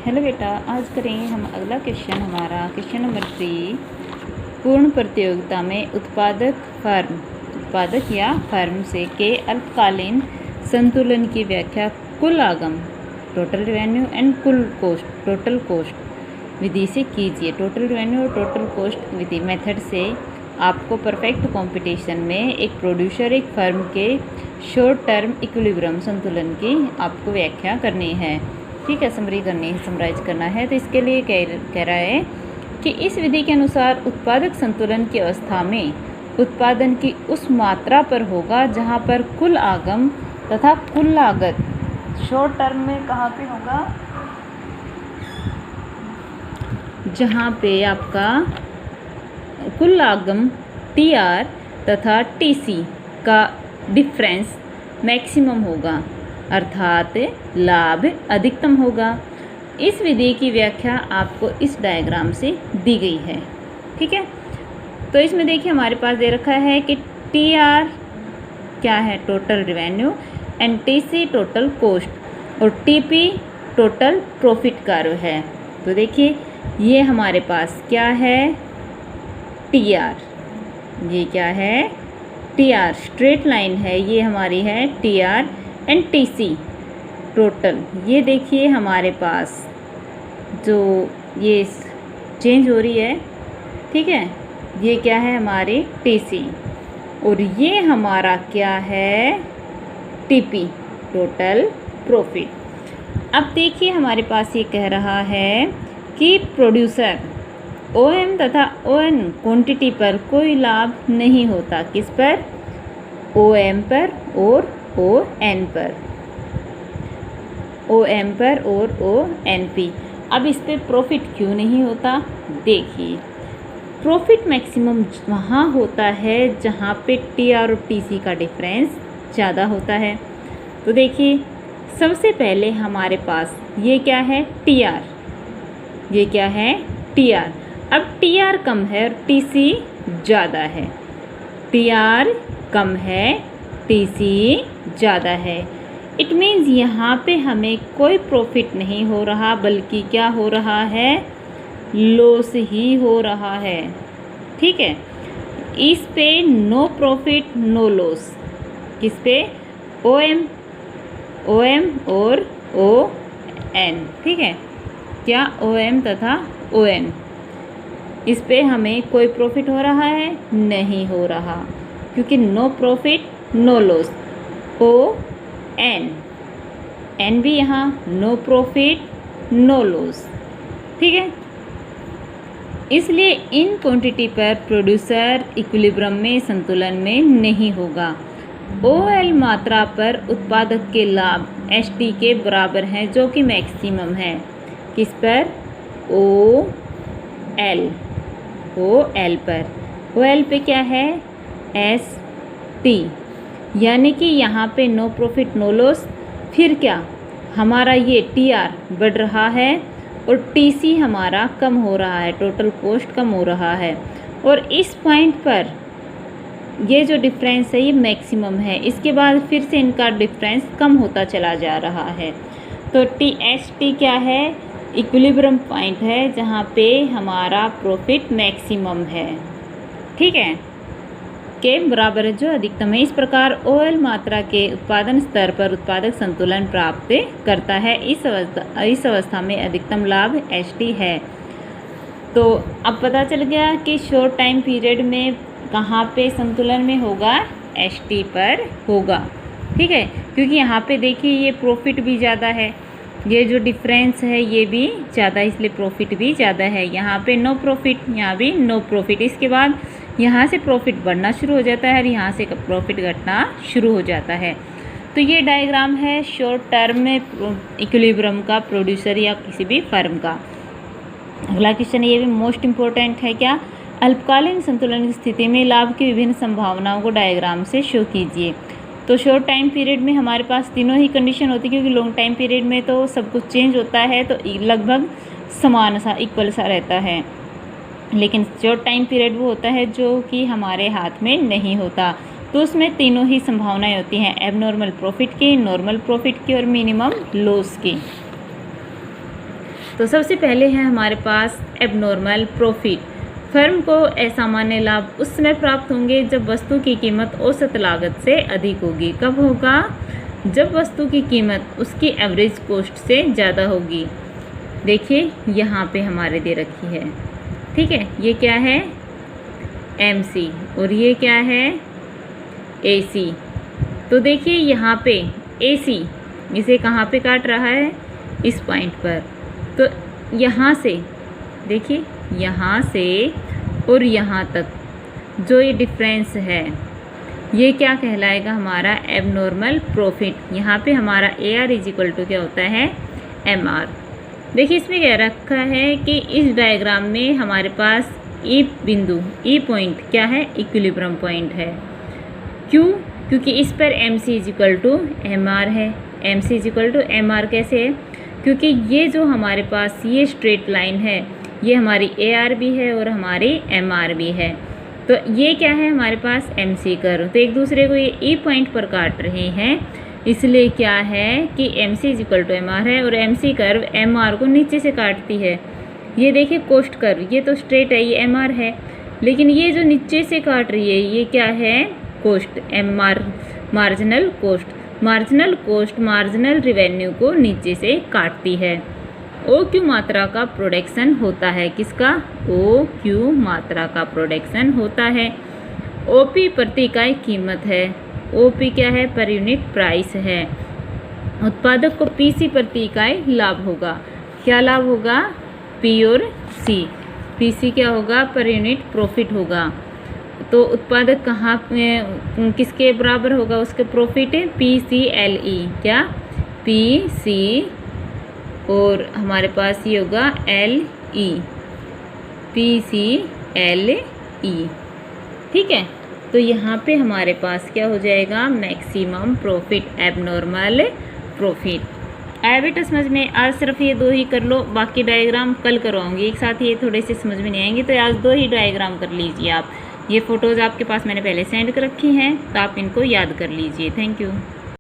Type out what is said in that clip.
Hello बेटा, आज करेंगे हम अगला क्वेश्चन। हमारा क्वेश्चन नंबर 3। पूर्ण प्रतियोगिता में उत्पादक या फर्म से के अल्पकालीन संतुलन की व्याख्या कुल आगम टोटल रेवेन्यू एंड कुल कॉस्ट टोटल कॉस्ट विधि से कीजिए। टोटल रेवेन्यू और टोटल कॉस्ट विधि मेथड से आपको परफेक्ट कंपटीशन में एक प्रोड्यूसर एक फर्म के शॉर्ट टर्म इक्विलिब्रियम संतुलन की आपको व्याख्या करनी है। ठीक है, समराइज करना है। तो इसके लिए कह रहा है कि इस विधि के अनुसार उत्पादक संतुलन की अवस्था में उत्पादन की उस मात्रा पर होगा जहां पर कुल आगम तथा कुल लागत शॉर्ट टर्म में कहाँ पे होगा, जहां पे आपका कुल आगम TR तथा TC का डिफरेंस मैक्सिमम होगा, अर्थात लाभ अधिकतम होगा। इस विधि की व्याख्या आपको इस डायग्राम से दी गई है। ठीक है, तो इसमें देखिए हमारे पास दे रखा है कि TR क्या है, total revenue, and TC total cost और TP टोटल प्रॉफिट कर्व है। तो देखिए ये हमारे पास क्या है, TR, ये क्या है, TR स्ट्रेट लाइन है, ये हमारी है TR एंड TC टोटल। ये देखिए हमारे पास जो ये चेंज हो रही है, ठीक है, ये क्या है हमारी TC और ये हमारा क्या है TP टोटल प्रॉफिट। अब देखिए हमारे पास ये कह रहा है कि प्रोड्यूसर OM तथा ON क्वांटिटी पर कोई लाभ नहीं होता। किस पर, OM पर और ON पर, OM पर और ONP। अब इस पे प्रॉफिट क्यों नहीं होता, देखिए प्रॉफिट मैक्सिमम वहाँ होता है जहाँ पे TR और TC का डिफरेंस ज़्यादा होता है। तो देखिए सबसे पहले हमारे पास ये क्या है, TR, ये क्या है TR। अब TR कम है और TC ज़्यादा है, TR कम है TC ज़्यादा है। इट मीन्स यहाँ पे हमें कोई प्रॉफिट नहीं हो रहा, बल्कि क्या हो रहा है, लॉस ही हो रहा है। ठीक है, इस पे नो प्रॉफिट नो लॉस। किस पे, OM और ON। ठीक है, क्या OM तथा ON, इस पे हमें कोई प्रॉफिट हो रहा है, नहीं हो रहा, क्योंकि no profit no loss. ON भी यहाँ नो प्रॉफिट नो लॉस। ठीक है, इसलिए इन क्वांटिटी पर प्रोड्यूसर इक्विलिब्रियम में संतुलन में नहीं होगा। OL मात्रा पर उत्पादक के लाभ ST के बराबर हैं, जो कि मैक्सिमम है। किस पर, OL पर। OL पे क्या है, ST, यानी कि यहाँ पे नो प्रॉफिट नो लॉस। फिर क्या, हमारा ये TR बढ़ रहा है और TC हमारा कम हो रहा है, टोटल कॉस्ट कम हो रहा है, और इस पॉइंट पर ये जो डिफरेंस है ये मैक्सिमम है। इसके बाद फिर से इनका डिफरेंस कम होता चला जा रहा है। तो ST क्या है, इक्विलिब्रियम पॉइंट है जहाँ पे हमारा प्रॉफिट मैक्सिमम है। ठीक है, के बराबर है, जो अधिकतम है। इस प्रकार OL मात्रा के उत्पादन स्तर पर उत्पादक संतुलन प्राप्त करता है। इस अवस्था में अधिकतम लाभ ST है। तो अब पता चल गया कि शॉर्ट टाइम पीरियड में कहाँ पे संतुलन में होगा, ST पर होगा। ठीक है, क्योंकि यहाँ पे देखिए ये प्रॉफिट भी ज़्यादा है, ये जो डिफरेंस है ये भी ज़्यादा, इसलिए प्रॉफिट भी ज़्यादा है। यहाँ पे नो प्रॉफिट, यहाँ भी नो प्रॉफिट। इसके बाद यहाँ से प्रॉफिट बढ़ना शुरू हो जाता है और यहाँ से प्रॉफिट घटना शुरू हो जाता है। तो ये डायग्राम है शॉर्ट टर्म में इक्विलिब्रियम का, प्रोड्यूसर या किसी भी फर्म का। अगला क्वेश्चन ये भी मोस्ट इम्पोर्टेंट है, क्या, अल्पकालीन संतुलन की स्थिति में लाभ की विभिन्न संभावनाओं को डायग्राम से शो कीजिए। तो शॉर्ट टाइम पीरियड में हमारे पास तीनों ही कंडीशन होती है, क्योंकि लॉन्ग टाइम पीरियड में तो सब कुछ चेंज होता है, तो लगभग समान सा, इक्वल सा रहता है। लेकिन शॉर्ट टाइम पीरियड वो होता है जो कि हमारे हाथ में नहीं होता। तो उसमें तीनों ही संभावनाएं होती हैं, एबनॉर्मल प्रॉफिट की, नॉर्मल प्रॉफिट की और मिनिमम लॉस की। तो सबसे पहले है हमारे पास एबनॉर्मल प्रॉफिट। फर्म को असामान्य लाभ उस समय प्राप्त होंगे जब वस्तु की कीमत औसत लागत से अधिक होगी। कब होगा? जब वस्तु की कीमत उसकी एवरेज कॉस्ट से ज़्यादा होगी। देखिए यहाँ पे हमारे दे रखी है, ठीक है। ये क्या है? MC और ये क्या है? AC। तो देखिए यहाँ पे AC इसे कहाँ पे काट रहा है? इस पॉइंट पर। तो यहाँ से देखिए, यहाँ से और यहाँ तक जो ये डिफरेंस है ये क्या कहलाएगा? हमारा एबनॉर्मल प्रॉफिट। यहाँ पे हमारा AR इज इक्वल टू क्या होता है? MR। देखिए इसमें क्या रखा है कि इस डायग्राम में हमारे पास E बिंदु, E पॉइंट क्या है? इक्विलिब्रियम पॉइंट है। क्यों? क्योंकि इस पर MC is equal to MR है। MC is equal to MR कैसे है? क्योंकि ये जो हमारे पास ये स्ट्रेट लाइन है ये हमारी AR भी है और हमारी MR भी है। तो ये क्या है? हमारे पास MC कर्व। तो एक दूसरे को ये E पॉइंट पर काट रहे हैं, इसलिए क्या है कि MC is equal to MR है और MC कर्व MR को नीचे से काटती है। ये देखिए कोस्ट कर्व, ये तो स्ट्रेट है, ये MR है, लेकिन ये जो नीचे से काट रही है ये क्या है? Cost, MR marginal cost. Marginal cost marginal revenue को नीचे से काटती है। OQ मात्रा का प्रोडक्शन होता है। किसका? OQ मात्रा का प्रोडक्शन होता है। OP प्रति इकाई कीमत है। OP क्या है? पर यूनिट प्राइस है। उत्पादक को PC प्रति इकाई लाभ होगा। क्या लाभ होगा? P और C। PC क्या होगा? पर यूनिट प्रॉफिट होगा। तो उत्पादक कहाँ किसके बराबर होगा? उसके प्रॉफिट PCLE। क्या? PC और हमारे पास ये होगा LE, PCLE, ठीक है। तो यहाँ पे हमारे पास क्या हो जाएगा? Maximum profit, abnormal profit. आया बेटा समझ में? आज सिर्फ ये दो ही कर लो, बाकी डायग्राम कल करवाऊंगी। एक साथ ये थोड़े से समझ में नहीं आएंगे, तो आज दो ही डायग्राम कर लीजिए आप। ये फ़ोटोज़ आपके पास मैंने पहले सेंड कर रखी हैं, तो आप इनको याद कर लीजिए। Thank you.